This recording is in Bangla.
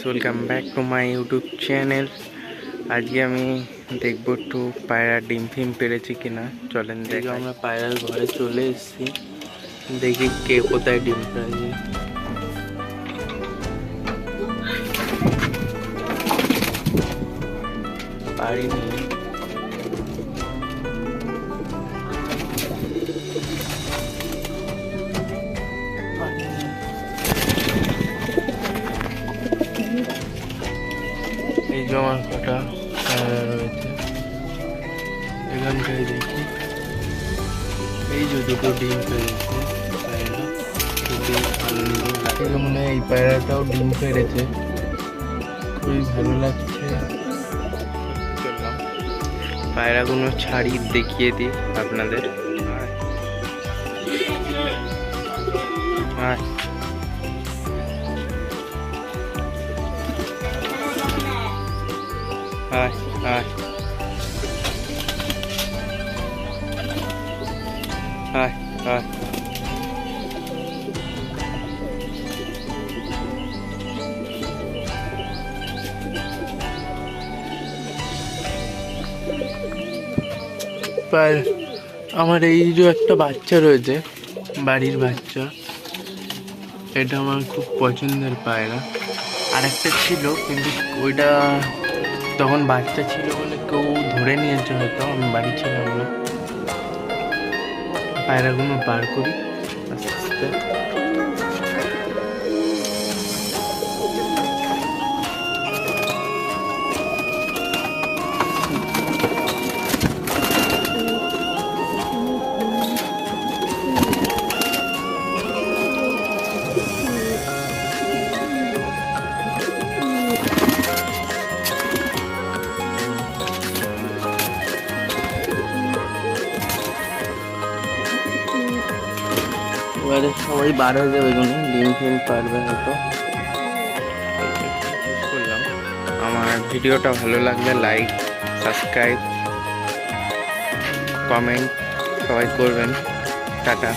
Welcome back to my YouTube channel. আজকে আমি দেখবো একটু পায়রা ডিম ফিম পেরেছি কিনা। চলেন দেখি। আমরা পায়রার ঘরে চলে এসেছি, দেখি কে কোথায় ডিম পেরেছে। পারিনি। এই জমার কটা পায়রা রয়েছে এখানটায়, দেখি এই যে দুটো ডিম পেরেছে পায়রা। খুবই আনন্দ লাগে, মনে হয় এই পায়রাটাও ডিম পেরেছে, খুবই ভালো লাগছে। চললাম পায়রাগুলো ছাড়ি দেখিয়ে দিই আপনাদের। High high high high. আমার এই যে একটা বাচ্চা রয়েছে, বাড়ির বাচ্চা, এটা আমার খুব পছন্দের পায়রা। আর একটা ছিল, কিন্তু ওইটা তখন বাচ্চা ছিল বলে কেউ ধরে নিয়েছে, হয়তো আমি বাড়ি ছিলাম না। পায়রাগুলো বার করি আস্তে আস্তে। এবারে সবাই বার হয়ে যাবে, ডিম ফিম পারবে হয়তো। করলাম। আমার ভিডিওটা ভালো লাগলে লাইক, সাবস্ক্রাইব, কমেন্ট সবাই করবেন। টাটা।